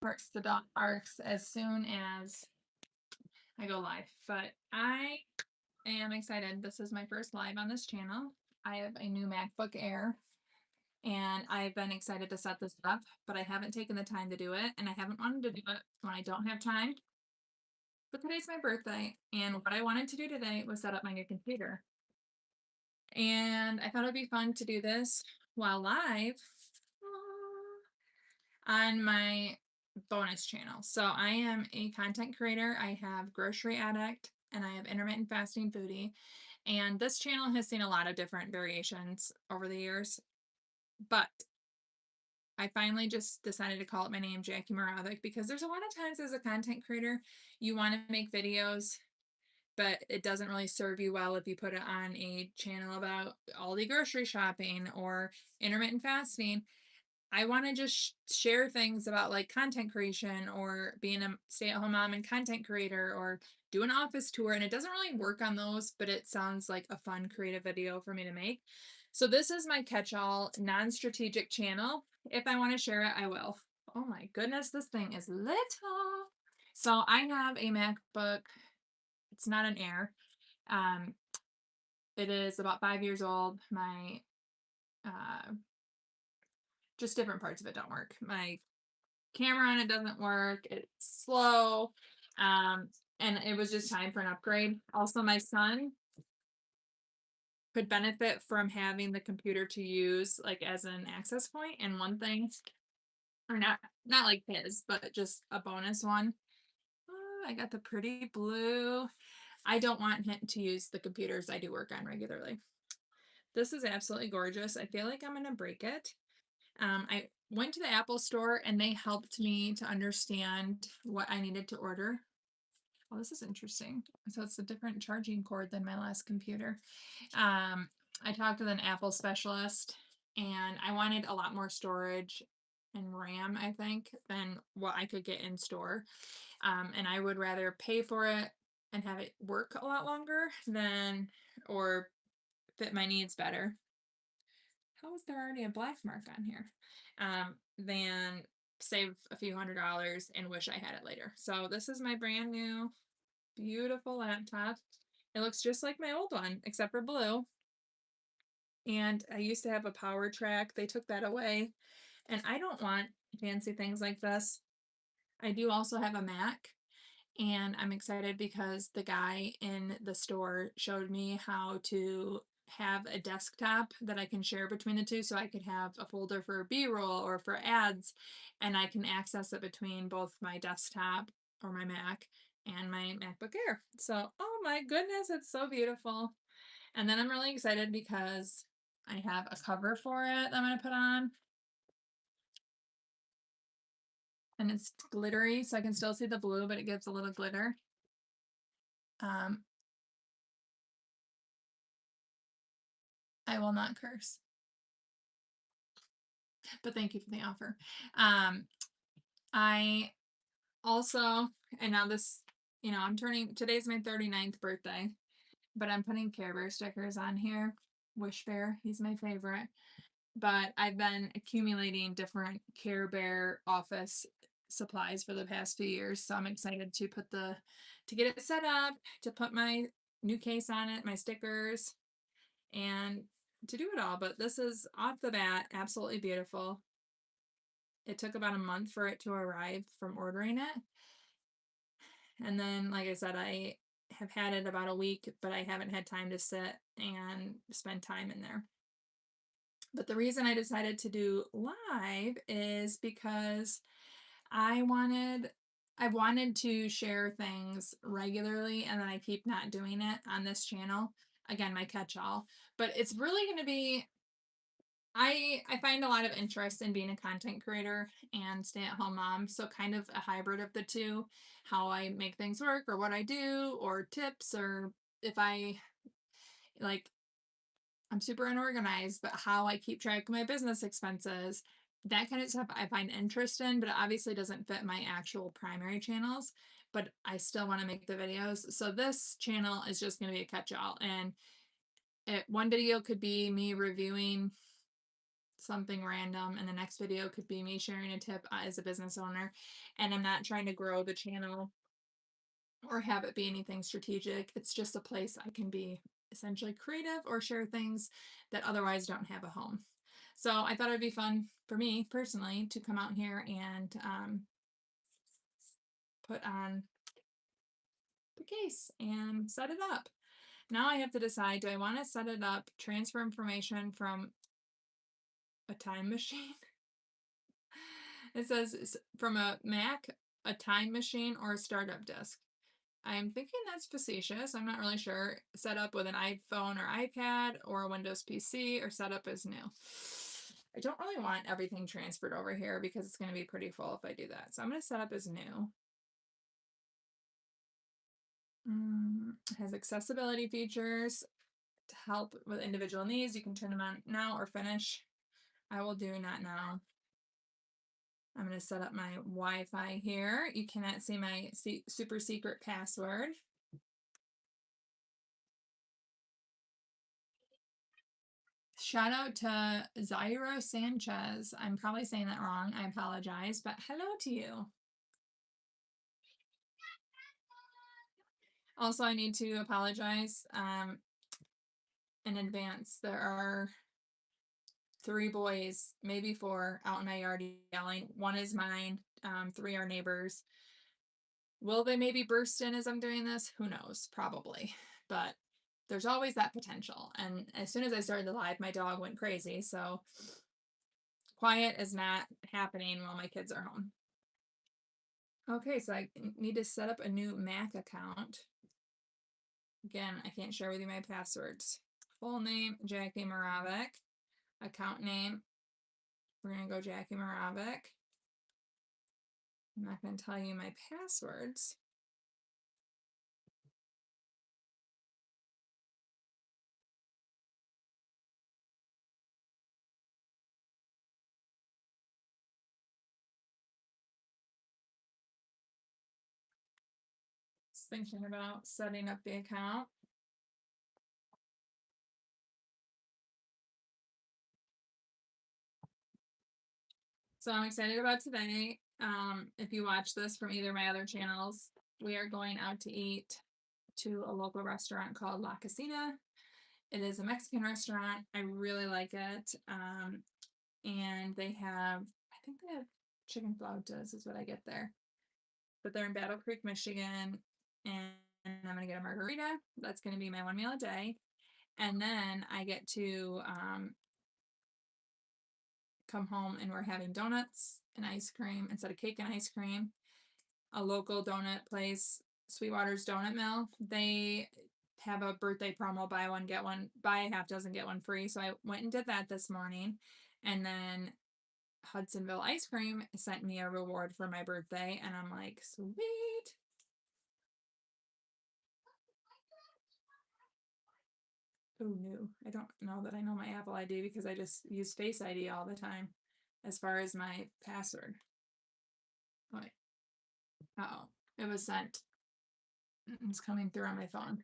barks the dog barks as soon as I go live. But I am excited. This is my first live on this channel. I have a new MacBook Air and I've been excited to set this up, but I haven't taken the time to do it and I haven't wanted to do it when I don't have time. But today's my birthday and what I wanted to do today was set up my new computer. And I thought it'd be fun to do this while live on my bonus channel. So I am a content creator. I have Grocery Addict and I have Intermittent Fasting Foodie. And this channel has seen a lot of different variations over the years. But I finally just decided to call it my name, Jackie Moravik, because there's a lot of times as a content creator, you want to make videos, but it doesn't really serve you well if you put it on a channel about ALDI grocery shopping or intermittent fasting. I want to just share things about like content creation or being a stay-at-home mom and content creator or do an office tour. And it doesn't really work on those, but it sounds like a fun creative video for me to make. So this is my catch-all non-strategic channel. If I want to share it, I will. Oh my goodness, this thing is little. So I have a MacBook. It's not an Air. It is about 5 years old. My just different parts of it don't work. My camera on it doesn't work. It's slow. And it was just time for an upgrade. Also, my son could benefit from having the computer to use like as an access point. And one thing, or not like his, but just a bonus one. Oh, I got the pretty blue. I don't want him to use the computers I do work on regularly. This is absolutely gorgeous. I feel like I'm going to break it. I went to the Apple store and they helped me to understand what I needed to order. Oh, this is interesting. So it's a different charging cord than my last computer. I talked with an Apple specialist and I wanted a lot more storage and RAM, I think, than what I could get in store. And I would rather pay for it and have it work a lot longer than, or fit my needs better. How is there already a black mark on here? Than save a few $100s and wish I had it later. So this is my brand new beautiful laptop. It looks just like my old one, except for blue. And I used to have a power track. They took that away. And I don't want fancy things like this. I do also have a Mac. And I'm excited because the guy in the store showed me how to have a desktop that I can share between the two. So I could have a folder for B-roll or for ads, and I can access it between both my desktop or my Mac and my MacBook Air. So, oh my goodness, it's so beautiful. And then I'm really excited because I have a cover for it that I'm going to put on. And it's glittery, so I can still see the blue, but it gives a little glitter. I will not curse. But thank you for the offer. I also, and now this, today's my 39th birthday, but I'm putting Care Bear stickers on here. Wish Bear, he's my favorite. But I've been accumulating different Care Bear office supplies for the past few years. So I'm excited to to get it set up, to put my new case on it, my stickers, and to do it all. But this is off the bat absolutely beautiful. It took about a month for it to arrive from ordering it. And then, like I said, I have had it about a week, but I haven't had time to sit and spend time in there. But the reason I decided to do live is because I've wanted to share things regularly, and then I keep not doing it on this channel. Again, my catch-all. But it's really going to be, I find a lot of interest in being a content creator and stay-at-home mom, so kind of a hybrid of the two, how I make things work or what I do or tips, or if I'm super unorganized, but how I keep track of my business expenses, that kind of stuff I find interest in, but it obviously doesn't fit my actual primary channels, but I still want to make the videos. So this channel is just going to be a catch-all, and one video could be me reviewing something random, and the next video could be me sharing a tip as a business owner. And I'm not trying to grow the channel or have it be anything strategic. It's just a place I can be essentially creative or share things that otherwise don't have a home. So I thought it'd be fun for me personally to come out here and put on the case and set it up. Now I have to decide, do I want to set it up, transfer information from a time machine? It says from a Mac, a time machine, or a startup disk. I'm thinking that's facetious. I'm not really sure. Set up with an iPhone or iPad or a Windows PC, or set up as new. I don't really want everything transferred over here because it's going to be pretty full if I do that. So I'm going to set up as new. It has accessibility features to help with individual needs. You can turn them on now or finish. I will do not now. I'm going to set up my Wi-Fi here. You cannot see my super secret password. Shout out to Zairo Sanchez. I'm probably saying that wrong. I apologize, but hello to you. Also, I need to apologize in advance. There are 3 boys, maybe 4, out in my yard yelling. 1 is mine. 3 are neighbors. Will they maybe burst in as I'm doing this? Who knows? Probably. But there's always that potential. And as soon as I started the live, my dog went crazy. So quiet is not happening while my kids are home. Okay, so I need to set up a new Mac account. Again, I can't share with you my passwords. Full name, Jackie Moravec. Account name, we're going to go Jackie Moravec. I'm not going to tell you my passwords. Just thinking about setting up the account. So I'm excited about today. If you watch this from either of my other channels, we are going out to eat to a local restaurant called La Casina. It is a Mexican restaurant. I really like it. And they have, I think they have chicken flautas is what I get there. But they're in Battle Creek, Michigan. And I'm going to get a margarita. That's going to be my 1 meal a day. And then I get to come home and we're having donuts and ice cream instead of cake and ice cream. A local donut place, Sweetwater's Donut Mill, they have a birthday promo, buy one get one, buy a half dozen get one free. So I went and did that this morning. And then Hudsonville Ice Cream sent me a reward for my birthday, and I'm like, sweet. Oh no, I don't know that I know my Apple ID because I just use Face ID all the time as far as my password. Wait. Oh, it was sent. It's coming through on my phone.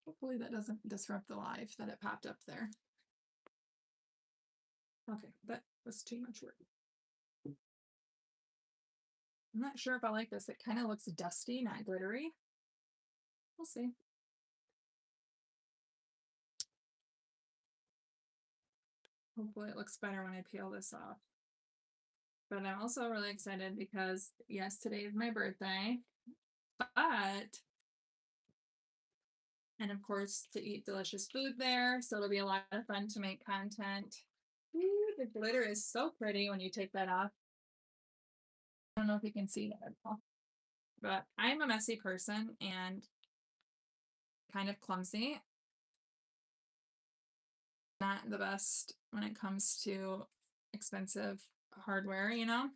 Hopefully that doesn't disrupt the live that it popped up there. Okay, that was too much work. I'm not sure if I like this. It kind of looks dusty, not glittery. We'll see. Hopefully it looks better when I peel this off. But I'm also really excited because, yes, today is my birthday, but, and of course, to eat delicious food there. So it'll be a lot of fun to make content. Ooh, the glitter is so pretty when you take that off. I don't know if you can see that at all. But I'm a messy person and kind of clumsy. Not the best when it comes to expensive hardware, you know?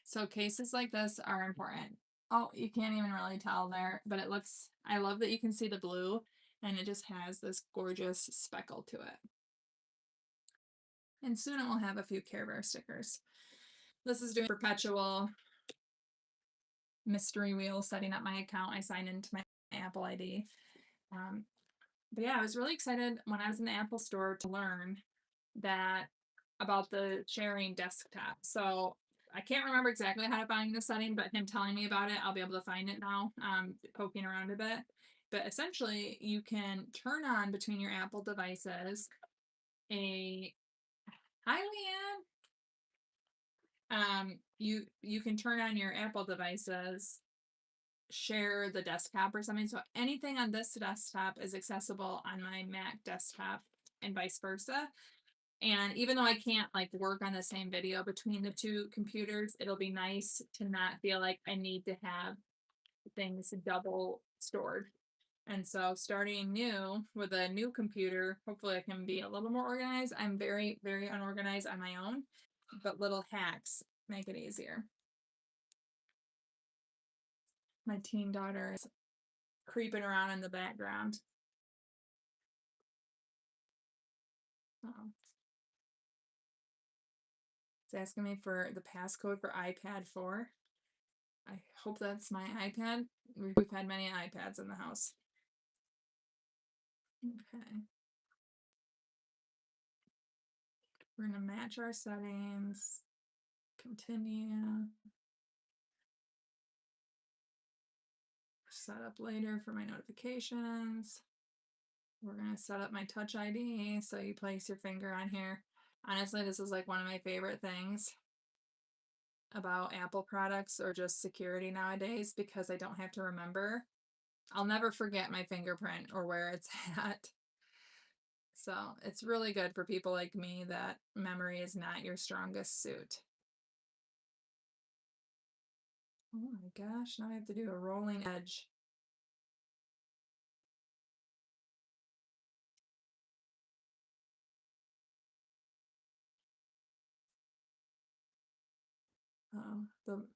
So cases like this are important. Oh, you can't even really tell there, but it looks, I love that you can see the blue and it just has this gorgeous speckle to it. And soon it will have a few Care Bear stickers. This is doing perpetual mystery wheel, setting up my account. I sign into my Apple ID. But yeah, I was really excited when I was in the Apple store to learn that about the sharing desktop. So I can't remember exactly how to find the setting, but him telling me about it, I'll be able to find it now, poking around a bit. But essentially, you can turn on between your Apple devices a hi Leanne. You can turn on your Apple devices, share the desktop or something. So anything on this desktop is accessible on my Mac desktop and vice versa. And even though I can't like work on the same video between the two computers, it'll be nice to not feel like I need to have things double stored. And so starting new with a new computer, hopefully I can be a little more organized. I'm very, very unorganized on my own, but little hacks make it easier. My teen daughter is creeping around in the background. Oh. It's asking me for the passcode for iPad 4. I hope that's my iPad. We've had many iPads in the house. Okay. We're going to match our settings. Continue. Set up later for my notifications. We're going to set up my Touch ID. So you place your finger on here. Honestly, this is like one of my favorite things about Apple products or just security nowadays because I don't have to remember. I'll never forget my fingerprint or where it's at. So it's really good for people like me that memory is not your strongest suit. Oh my gosh, now I have to do a rolling edge.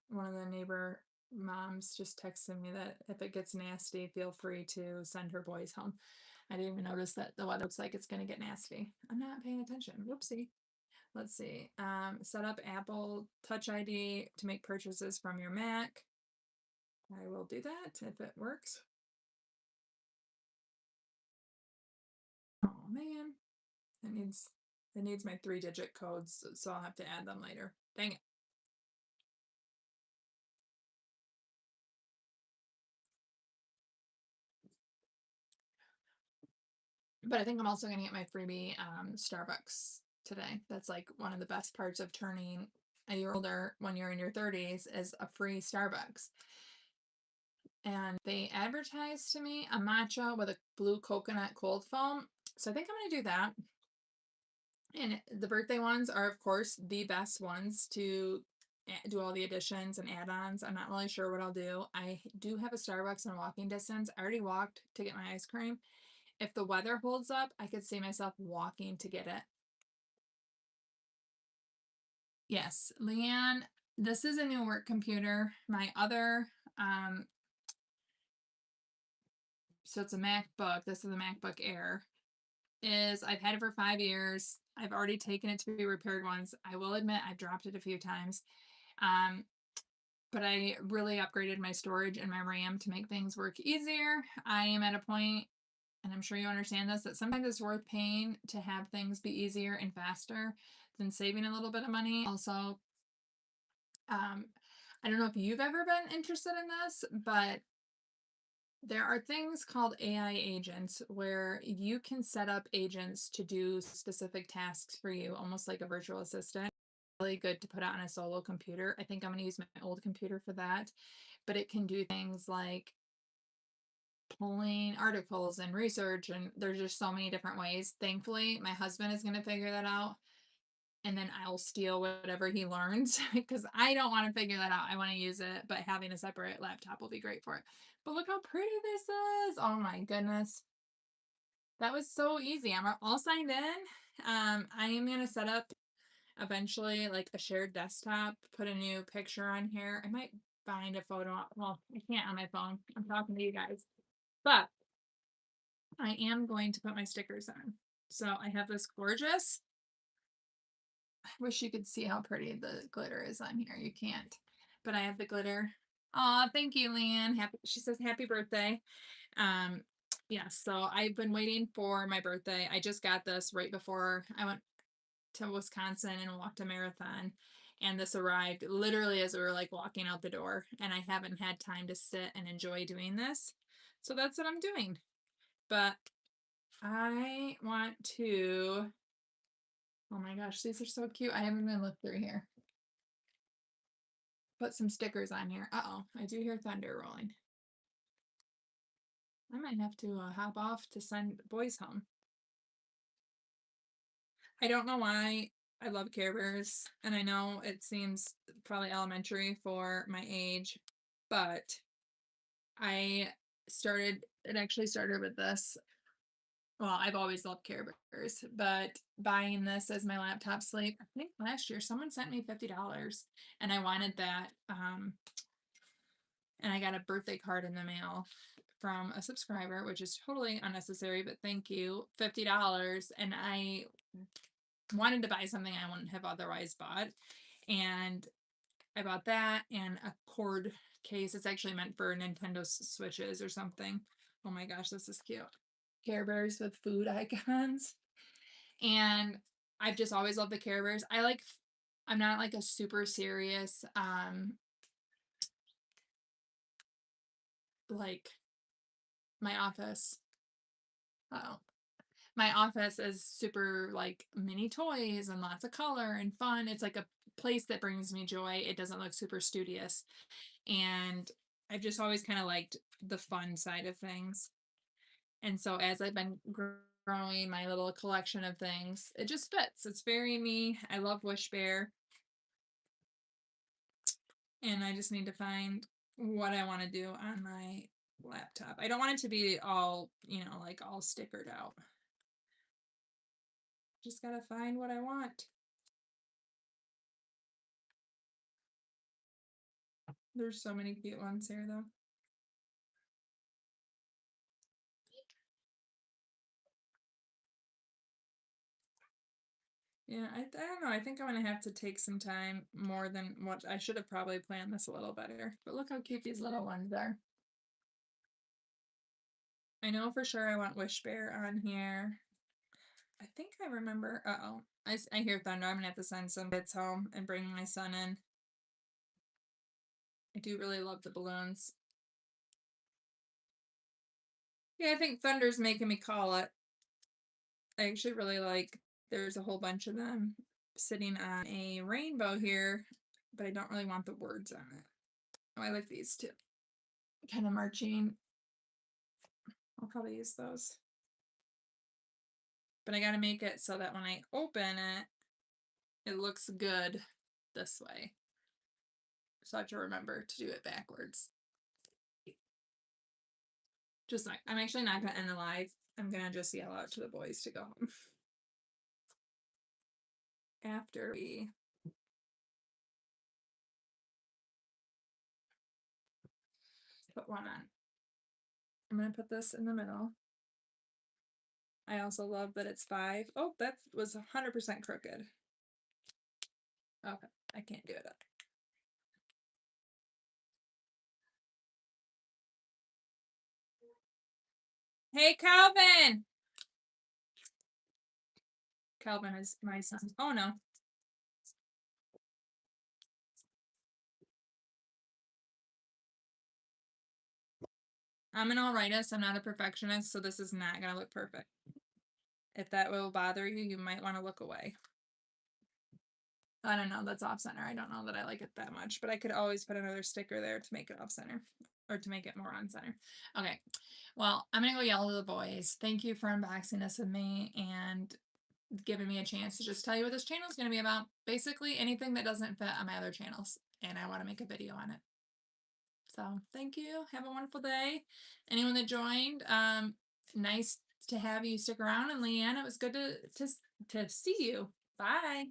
One of the neighbor moms just texted me that if it gets nasty, feel free to send her boys home. I didn't even notice that the weather looks like it's going to get nasty. I'm not paying attention. Whoopsie. Let's see. Set up Apple Touch ID to make purchases from your Mac. I will do that if it works. Oh man, it needs my 3-digit codes, so I'll have to add them later. Dang it. But I think I'm also gonna get my freebie Starbucks today. That's like one of the best parts of turning a year older when you're in your 30s is a free Starbucks. And they advertised to me a matcha with a blue coconut cold foam. So I think I'm gonna do that. And the birthday ones are, of course, the best ones to do all the additions and add-ons. I'm not really sure what I'll do. I do have a Starbucks in walking distance. I already walked to get my ice cream. If the weather holds up, I could see myself walking to get it. Yes, Leanne, this is a new work computer. My other, so it's a MacBook. This is a MacBook Air. I've had it for 5 years. I've already taken it to be repaired once. I will admit I've dropped it a few times. But I really upgraded my storage and my RAM to make things work easier. I am at a point, and I'm sure you understand this, that sometimes it's worth paying to have things be easier and faster than saving a little bit of money. Also, I don't know if you've ever been interested in this, but there are things called AI agents where you can set up agents to do specific tasks for you, almost like a virtual assistant. Really good to put on a solo computer. I think I'm going to use my old computer for that, but it can do things like pulling articles and research, and there's just so many different ways. Thankfully, my husband is going to figure that out, and then I'll steal whatever he learns because I don't want to figure that out. I want to use it, but having a separate laptop will be great for it. But look how pretty this is. Oh my goodness. That was so easy. I'm all signed in. I am going to set up eventually like a shared desktop, put a new picture on here. I might find a photo. Well, I can't on my phone. I'm talking to you guys. But I am going to put my stickers on. So I have this gorgeous, I wish you could see how pretty the glitter is on here. You can't. But I have the glitter. Aw, thank you, Leanne. She says happy birthday. Yeah, so I've been waiting for my birthday. I just got this right before I went to Wisconsin and walked a marathon. And this arrived literally as we were like walking out the door. And I haven't had time to sit and enjoy doing this. So that's what I'm doing. But I want to, oh my gosh, these are so cute. I haven't even looked through here. Put some stickers on here. Uh-oh, I do hear thunder rolling. I might have to hop off to send the boys home. I don't know why I love Care Bears, and I know it seems probably elementary for my age, but I it actually started with this. Well, I've always loved Care Bears, but buying this as my laptop sleep, I think last year someone sent me $50 and I wanted that. And I got a birthday card in the mail from a subscriber, which is totally unnecessary, but thank you. $50. And I wanted to buy something I wouldn't have otherwise bought. And I bought that and a cord case. It's actually meant for Nintendo Switches or something. Oh my gosh, this is cute. Care Bears with food icons. And I've just always loved the Care Bears. I'm not like a super serious, like my office. Oh, my office is super like mini toys and lots of color and fun. It's like a place that brings me joy. It doesn't look super studious. And I've just always kind of liked the fun side of things. And so as I've been growing my little collection of things, it just fits. It's very me. I love Wish Bear. And I just need to find what I want to do on my laptop. I don't want it to be all, like all stickered out. Just gotta find what I want. There's so many cute ones here though. Yeah, I don't know. I think I'm gonna have to take some time more than what I should have probably planned this a little better. But look how cute these little ones are. I know for sure I want Wish Bear on here. I think I remember. Uh-oh. I hear thunder. I'm gonna have to send some bits home and bring my son in. I do really love the balloons. Yeah, I think thunder's making me call it. I actually really like, there's a whole bunch of them sitting on a rainbow here, but I don't really want the words on it. Oh, I like these too. Kind of marching. I'll probably use those. But I gotta make it so that when I open it, it looks good this way. So I have to remember to do it backwards. Just like, I'm actually not gonna end the live. I'm gonna just yell out to the boys to go home. After we put one on. I'm gonna put this in the middle. I also love that it's 5. Oh, that was 100% crooked. Okay, I can't do it up. Hey, Calvin! Calvin is my son. Oh, no. I'm an all-rightist. I'm not a perfectionist, so this is not going to look perfect. If that will bother you, you might want to look away. I don't know. That's off-center. I don't know that I like it that much, but I could always put another sticker there to make it off-center or to make it more on-center. Okay. Well, I'm going to go yell to the boys. Thank you for unboxing this with me and giving me a chance to just tell you what this channel is going to be about. Basically anything that doesn't fit on my other channels, and I want to make a video on it. So thank you. Have a wonderful day. Anyone that joined, nice to have you stick around. And Leanne, it was good to see you. Bye.